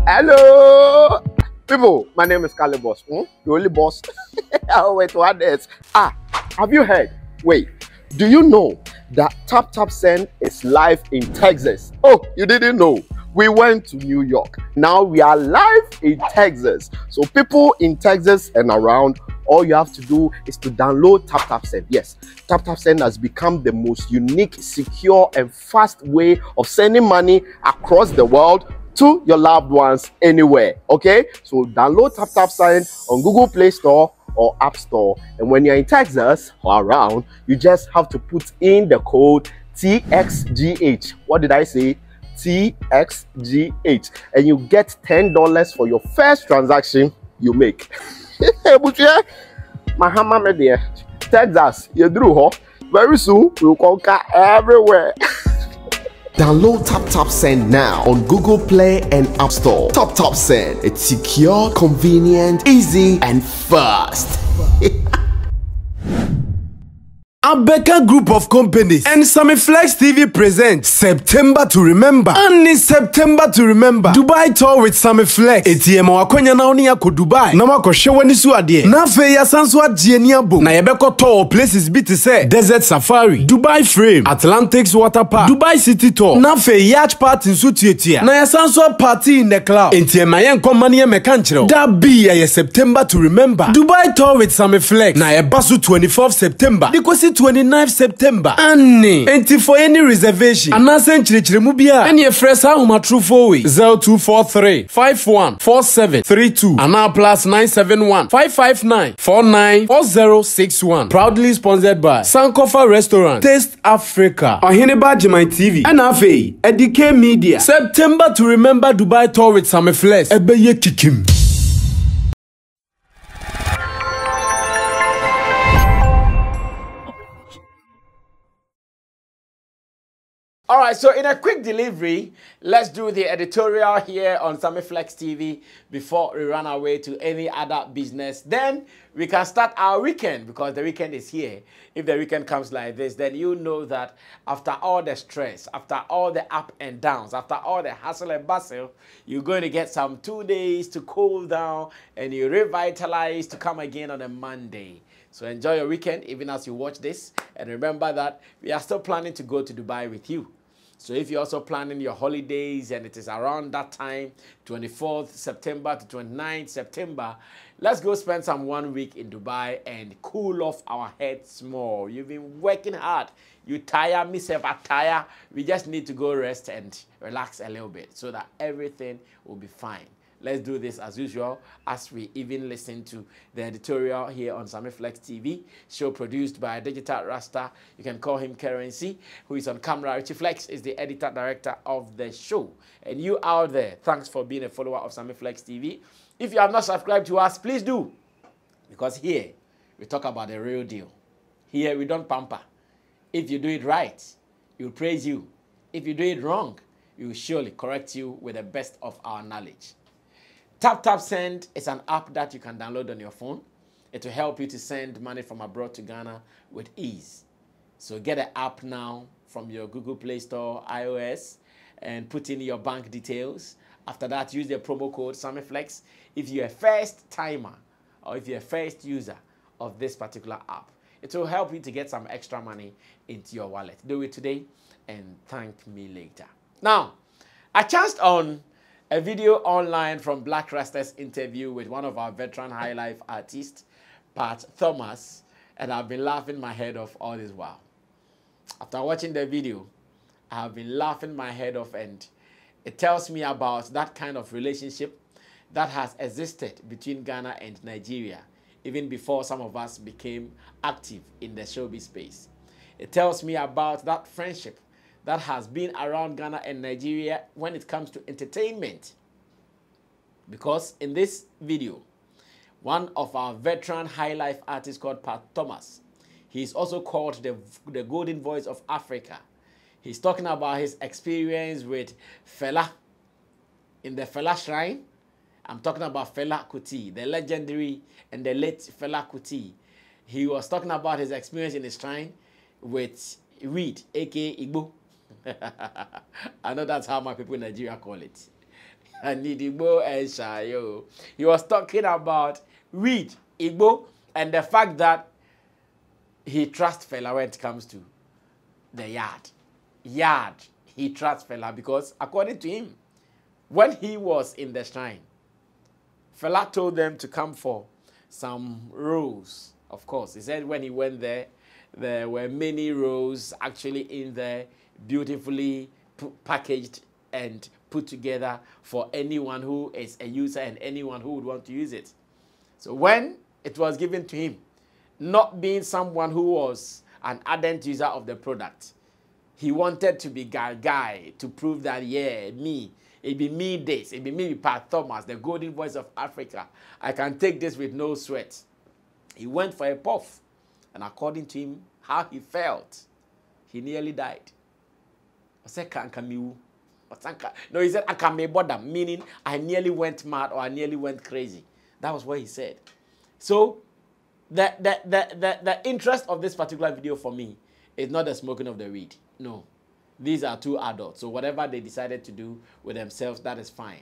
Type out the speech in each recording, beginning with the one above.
Hello, people. My name is Calibos. The only boss. Oh, wait, what else? Have you heard? Wait, do you know that Tap Tap Send is live in Texas? Oh, you didn't know? We went to New York. Now we are live in Texas. So people in Texas and around, all you have to do is to download Tap Tap Send. Yes, Tap Tap Send has become the most unique, secure, and fast way of sending money across the world to your loved ones anywhere. Okay, so download Tap Tap Send on Google Play Store or App Store, and when you're in Texas or around, you just have to put in the code TXGH. What did I say? TXGH, and you get $10 for your first transaction you make. Mahama media, Texas, you drew very soon we'll conquer everywhere. Download Tap Tap Send now on Google Play and App Store. Tap Tap Send, it's secure, convenient, easy, and fast. Abeka Group of Companies and Sammy Flex TV presents September to Remember. And in September to Remember, Dubai tour with Sammy Flex. ATM wakonya na oni yako Dubai. Na wako shewani su adie. Na fe ya sansu adie boom. Na yebeko tour places biti se Desert Safari, Dubai Frame, Atlantics Water Park, Dubai City Tour. Na fe yacht party nsu tietia. Na ya sansu party in the cloud. ATM ayen komani ya mekanchiro. Da be ya September to Remember. Dubai tour with Sammy Flex. Na yebasu 24th September. Dikosi 29th September. Annie. And for any reservation, Anasen Chirichiremubia. And your fresh home true 0243 514732. Ana plus 971 559 494061. Proudly sponsored by Sankofa Restaurant, Taste Africa, Ohineba Jemai TV, and Afe, Edike Media. September to Remember Dubai tour with Sammy Flex. Ebeye Kikim. All right, so in a quick delivery, let's do the editorial here on Sammy Flex TV before we run away to any other business. Then we can start our weekend because the weekend is here. If the weekend comes like this, then you know that after all the stress, after all the up and downs, after all the hustle and bustle, you're going to get some 2 days to cool down and you revitalize to come again on a Monday. So enjoy your weekend even as you watch this. And remember that we are still planning to go to Dubai with you. So if you're also planning your holidays and it is around that time, 24th September to 29th September, let's go spend some 1 week in Dubai and cool off our heads more. You've been working hard. You tire, myself, I tire. We just need to go rest and relax a little bit so that everything will be fine. Let's do this as usual as we even listen to the editorial here on Sammy Flex TV, show produced by Digital Rasta. You can call him Currency, who is on camera. Richie Flex is the editor director of the show. And you out there, thanks for being a follower of Sammy Flex TV. If you have not subscribed to us, please do. Because here, we talk about the real deal. Here, we don't pamper. If you do it right, we'll praise you. If you do it wrong, we will surely correct you with the best of our knowledge. Tap Tap Send is an app that you can download on your phone. It will help you to send money from abroad to Ghana with ease. So get the app now from your Google Play Store, iOS, and put in your bank details. After that, use the promo code SammyFlex if you're a first timer or if you're a first user of this particular app. It will help you to get some extra money into your wallet. Do it today and thank me later. Now, I chanced on a video online from Black Rasta's interview with one of our veteran high life artists, Pat Thomas, and I've been laughing my head off all this while. After watching the video, I have been laughing my head off, and it tells me about that kind of relationship that has existed between Ghana and Nigeria, even before some of us became active in the showbiz space. It tells me about that friendship that has been around Ghana and Nigeria when it comes to entertainment. Because in this video, one of our veteran high life artists called Pat Thomas, he is also called the golden voice of Africa. He's talking about his experience with Fela in the Fela shrine. I'm talking about Fela Kuti, the legendary and the late Fela Kuti. He was talking about his experience in the shrine with Reed, aka Igbo. I know that's how my people in Nigeria call it. and Igbo and Shayo. He was talking about weed, Igbo, and the fact that he trusts Fela when it comes to the yard. He trusts Fela because, according to him, when he was in the shrine, Fela told them to come for some rose. Of course, he said when he went there, there were many roses actually in there, beautifully packaged and put together for anyone who is a user and anyone who would want to use it. So when it was given to him, not being someone who was an ardent user of the product, he wanted to be guy to prove that, yeah, me, it be me this, it be me, Pat Thomas, the golden voice of Africa. I can take this with no sweat. He went for a puff, and according to him, how he felt, he nearly died. I said, no, he said, I meaning I nearly went mad or I nearly went crazy. That was what he said. So, the interest of this particular video for me is not the smoking of the weed. No. These are two adults. So whatever they decided to do with themselves, that is fine.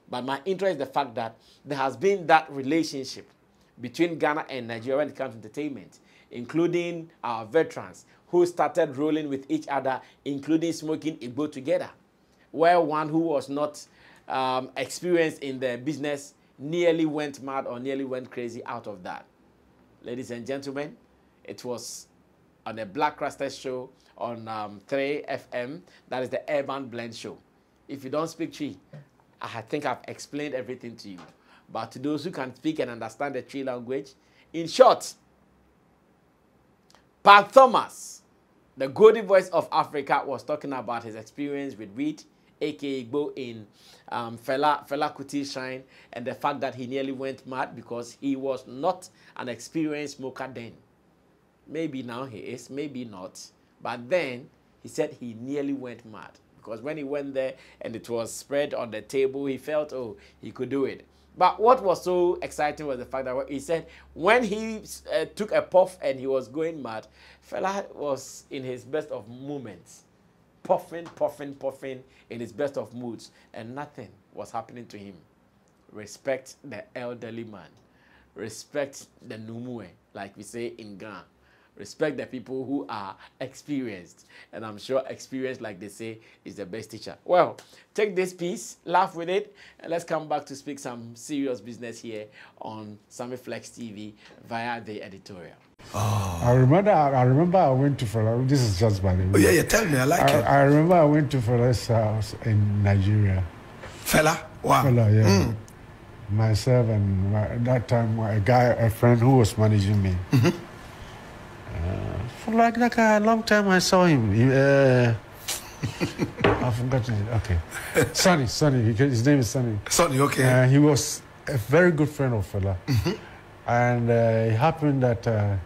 But my interest is the fact that there has been that relationship between Ghana and Nigeria when it comes to entertainment, including our veterans who started rolling with each other, including smoking Igbo together, where one who was not experienced in the business nearly went mad or nearly went crazy out of that. Ladies and gentlemen, it was on a Black Rasta show on 3 FM. That is the Urban Blend show. If you don't speak Twi, I think I've explained everything to you. But to those who can speak and understand the Twi language, in short, Pat Thomas, the golden voice of Africa, was talking about his experience with weed, aka Igbo, in Fela Kuti shrine, and the fact that he nearly went mad because he was not an experienced smoker then. Maybe now he is, maybe not. But then he said he nearly went mad because when he went there and it was spread on the table, he felt, oh, he could do it. But what was so exciting was the fact that he said when he took a puff and he was going mad, Fela was in his best of moments, puffing in his best of moods, and nothing was happening to him. Respect the elderly man. Respect the numue, like we say in Ghana. Respect the people who are experienced. And I'm sure experience, like they say, is the best teacher. Well, take this piece, laugh with it, and let's come back to speak some serious business here on Sammy Flex TV via the editorial. Oh. I remember I went to Fela. This is just by the way. Oh, yeah, tell me, I like it. I remember I went to Fela's house in Nigeria. Fela? Wow. Fela, yeah. Myself and that time, a friend who was managing me. For like a long time I saw him. I forgot it. Okay. Sonny. His name is Sonny. Sonny, okay. He was a very good friend of Fela. And it happened that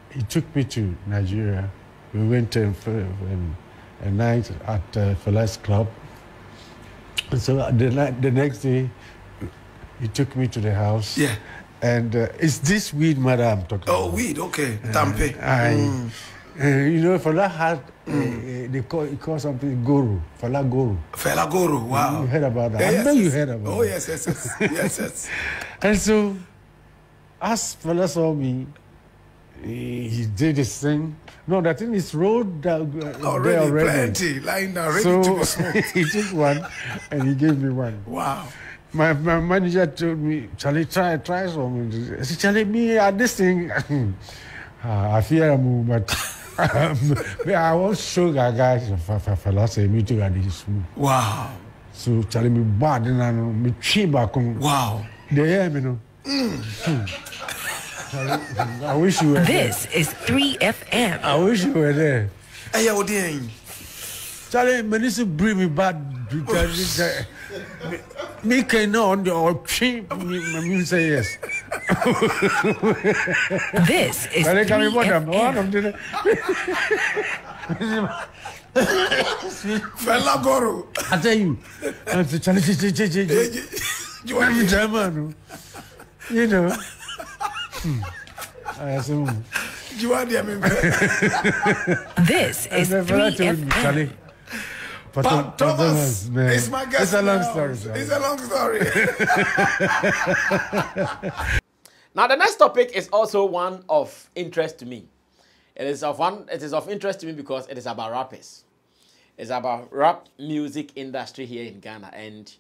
he took me to Nigeria. We went to a night at Fela's club. And so the next day, he took me to the house. Yeah. And it's this weed matter I'm talking about. Oh, weed, okay. Tampe. You know, Fela had, they call something Guru. Fela Guru. Fela Guru, wow. You heard about that? Yeah, I know you heard about that. Oh, yes. And so, as Fela saw me, he did his thing. No, that thing is rolled already. Plenty, lying down, ready to be smoked. He took one and he gave me one. Wow. My manager told me, Charlie, try some. I said, Charlie, me at this thing, I fear a move, but I won't show guys Fela say me to get this move. Wow. So Charlie, me bad and me cheap back. Wow. They hear me no. I wish you were there. This is 3FM. I wish you were there. Hey, how do Charlie, me need to bring me back because me cannot or cheap. Me say yes. This is 3FM. Fela Guru. I tell you, Charlie, you know. This is 3FM. Thomas man. is my guest. It's a long story. Sir. It's a long story. Now, the next topic is also one of interest to me. It is of interest to me because it is about rappers. It's about rap music industry here in Ghana, and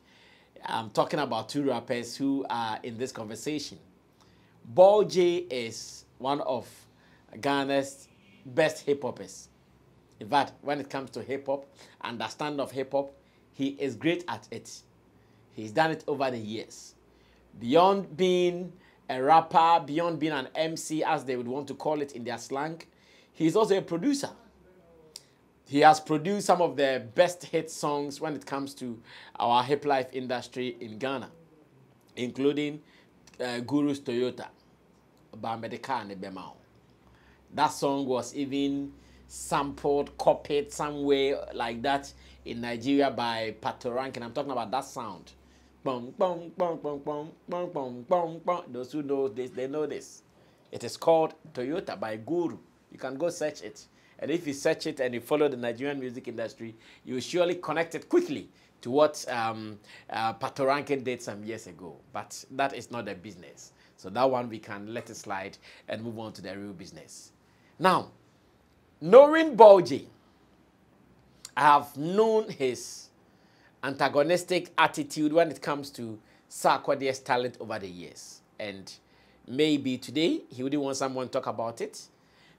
I'm talking about two rappers who are in this conversation. Ball J is one of Ghana's best hip-hoppers. In fact, when it comes to hip-hop, understanding of hip-hop, he is great at it. He's done it over the years. Beyond being a rapper, beyond being an MC, as they would want to call it in their slang, he's also a producer. He has produced some of the best hit songs when it comes to our hip life industry in Ghana, including Guru's Toyota, Bambedeka and Bemao. That song was even sampled, copied somewhere like that in Nigeria by Patorank, and I'm talking about that sound. Bum, bum, bum, bum, bum, bum, bum, bum, bum. Those who know this, they know this. It is called Toyota by Guru. You can go search it. And if you search it and you follow the Nigerian music industry, you will surely connect it quickly to what Patorank did some years ago. But that is not the business. So that one we can let it slide and move on to the real business. Now, knowing Ball J, I have known his antagonistic attitude when it comes to Sarkodie's talent over the years. And maybe today he wouldn't want someone to talk about it.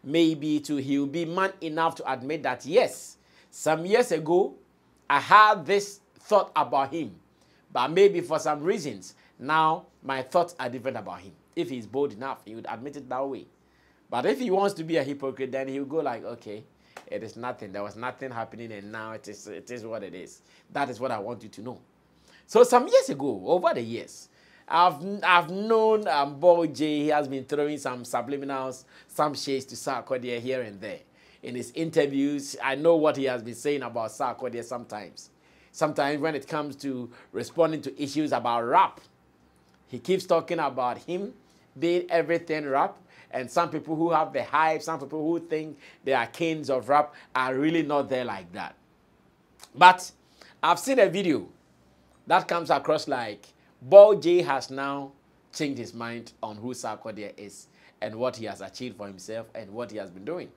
Maybe too he'll be man enough to admit that, yes, some years ago, I had this thought about him. But maybe for some reasons, now my thoughts are different about him. If he's bold enough, he would admit it that way. But if he wants to be a hypocrite, then he'll go like, okay, it is nothing. There was nothing happening, and now it is what it is. That is what I want you to know. So some years ago, over the years, I've known Ball J. He has been throwing some subliminals, some shades to Sarkodie here and there. In his interviews, I know what he has been saying about Sarkodie sometimes. Sometimes when it comes to responding to issues about rap, he keeps talking about him being everything rap. And some people who have the hype, some people who think they are kings of rap are really not there like that. But I've seen a video that comes across like Ball J has now changed his mind on who Sarkodie is and what he has achieved for himself and what he has been doing.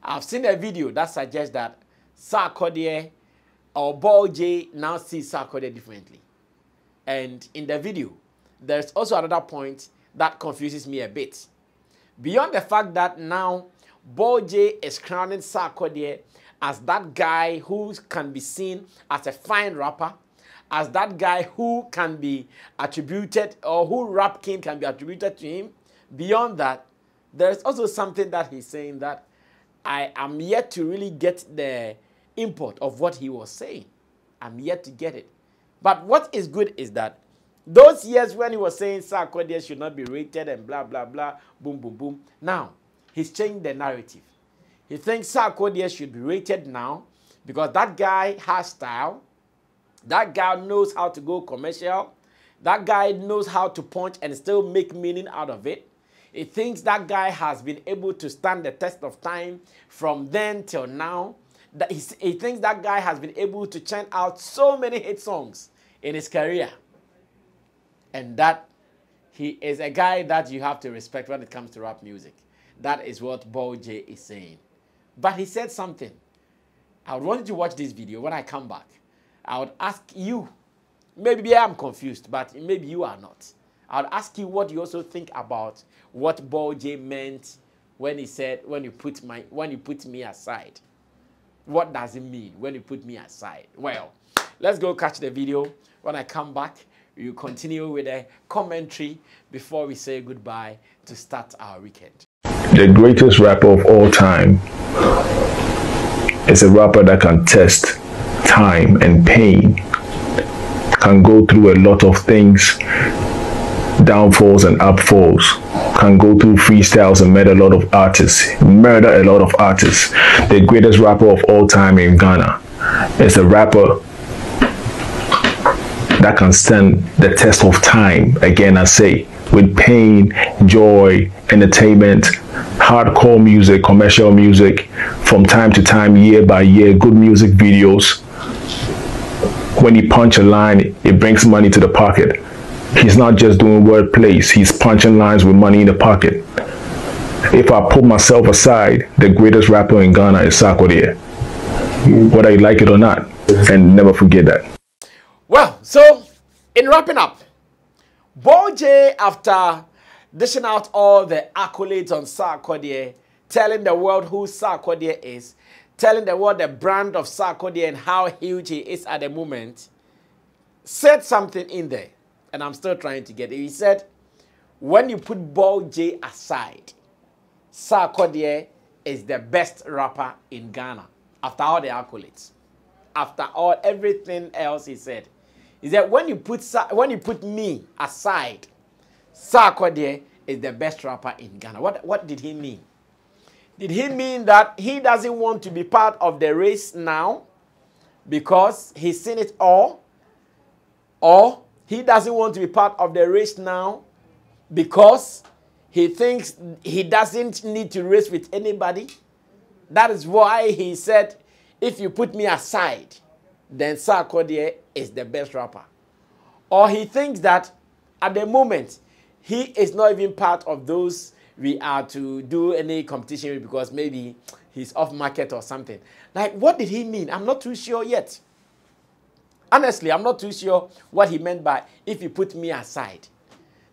I've seen a video that suggests that Sarkodie or Ball J now sees Sarkodie differently. And in the video, there's also another point that confuses me a bit. Beyond the fact that now Ball J is crowning Sarkodie as that guy who can be seen as a fine rapper, as that guy who can be attributed, or who rap king can be attributed to him. Beyond that, there's also something that he's saying that I am yet to really get the import of what he was saying. I'm yet to get it. But what is good is that those years when he was saying Sarkodie should not be rated and blah, blah, blah, boom, boom, boom. Now, he's changed the narrative. He thinks Sarkodie should be rated now because that guy has style. That guy knows how to go commercial. That guy knows how to punch and still make meaning out of it. He thinks that guy has been able to stand the test of time from then till now. That he thinks that guy has been able to churn out so many hit songs in his career. And that he is a guy that you have to respect when it comes to rap music. That is what Ball J is saying. But he said something. I would want you to watch this video. When I come back, I would ask you, maybe I'm confused, but maybe you are not. I would ask you what you also think about what Ball J meant when he said, when you put me aside. What does it mean when you put me aside? Well, let's go catch the video. When I come back, you continue with a commentary before we say goodbye to start our weekend. The greatest rapper of all time is a rapper that can test time and pain, can go through a lot of things, downfalls and upfalls, can go through freestyles and murder a lot of artists. The greatest rapper of all time in Ghana is a rapper that can stand the test of time, again I say, with pain, joy, entertainment, hardcore music, commercial music, from time to time, year by year, good music videos, when he punch a line, it brings money to the pocket. He's not just doing word plays, he's punching lines with money in the pocket. If I put myself aside, the greatest rapper in Ghana is Sarkodie. Whether you like it or not, and never forget that. Well, so in wrapping up, Ball J, after dishing out all the accolades on Sarkodie, telling the world who Sarkodie is, telling the world the brand of Sarkodie and how huge he is at the moment, said something in there, and I'm still trying to get it. He said, when you put Ball J aside, Sarkodie is the best rapper in Ghana. After all the accolades, after all everything else he said when you put me aside, Sarkodie is the best rapper in Ghana. What did he mean? Did he mean that he doesn't want to be part of the race now because he's seen it all? Or he doesn't want to be part of the race now because he thinks he doesn't need to race with anybody? That is why he said, if you put me aside, then Sarkodie is the best rapper. Or he thinks that at the moment, he is not even part of those we are to do any competition with because maybe he's off market or something. Like, what did he mean? I'm not too sure yet. Honestly, I'm not too sure what he meant by if you put me aside.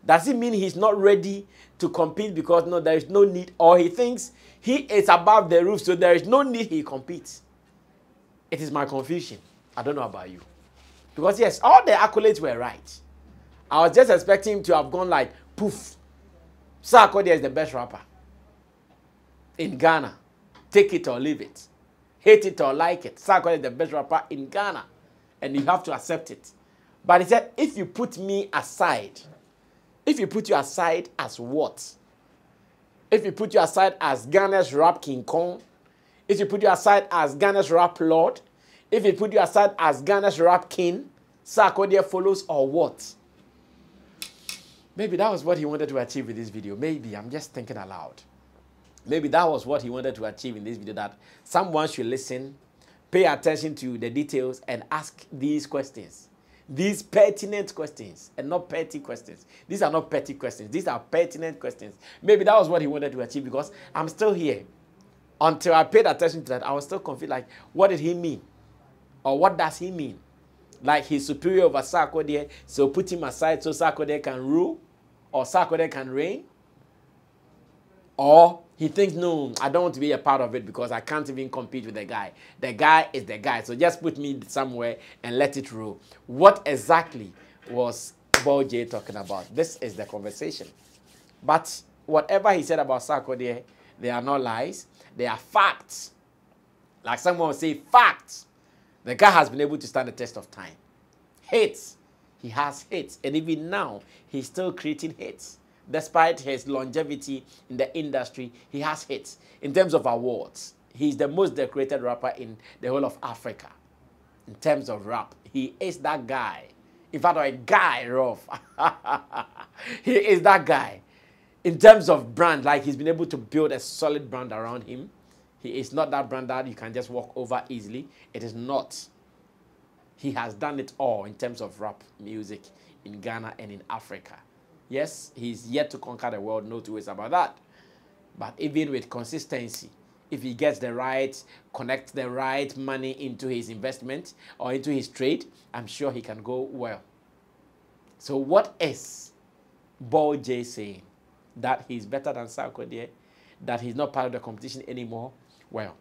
Does it mean he's not ready to compete because no, there is no need? Or he thinks he is above the roof, so there is no need he competes? It is my confusion. I don't know about you. Because yes, all the accolades were right. I was just expecting him to have gone like, poof, Sarkodie is the best rapper in Ghana. Take it or leave it. Hate it or like it. Sarkodie is the best rapper in Ghana. And you have to accept it. But he said, if you put me aside, if you put you aside as what? If you put you aside as Ghana's rap King Kong, if you put you aside as Ghana's rap Lord, if you put you aside as Ghana's rap King, Sarkodie follows or what? Maybe that was what he wanted to achieve with this video. Maybe, I'm just thinking aloud. Maybe that was what he wanted to achieve in this video, that someone should listen, pay attention to the details, and ask these questions. These pertinent questions, and not petty questions. These are not petty questions. These are pertinent questions. Maybe that was what he wanted to achieve, because I'm still here. Until I paid attention to that, I was still confused, like, what did he mean? Or what does he mean? Like he's superior over Sarkodie, so put him aside so Sarkodie can rule? Or Sarkodie can reign? Or he thinks, no, I don't want to be a part of it because I can't even compete with the guy. The guy is the guy, so just put me somewhere and let it rule. What exactly was Ball J talking about? This is the conversation. But whatever he said about Sarkodie, they are not lies. They are facts. Like someone would say, facts. The guy has been able to stand the test of time. Hits. He has hits. And even now, he's still creating hits. Despite his longevity in the industry, he has hits. In terms of awards, he's the most decorated rapper in the whole of Africa. In terms of rap, he is that guy. In fact, a guy, rough. He is that guy. In terms of brand, like he's been able to build a solid brand around him. He is not that brand that you can just walk over easily. It is not. He has done it all in terms of rap music in Ghana and in Africa. Yes, he's yet to conquer the world, no two ways about that. But even with consistency, if he gets the right, connect the right money into his investment or into his trade, I'm sure he can go well. So what is Ball J saying? That he's better than Sarkodie? That he's not part of the competition anymore? Well,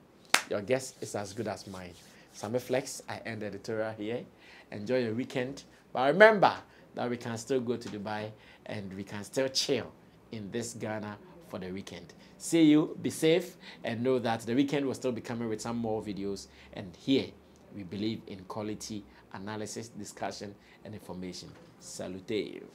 your guess is as good as mine. Sammy Flex, I end the editorial here. Enjoy your weekend. But remember that we can still go to Dubai and we can still chill in this Ghana for the weekend. See you, be safe, and know that the weekend will still be coming with some more videos. And here, we believe in quality analysis, discussion, and information. Salute you.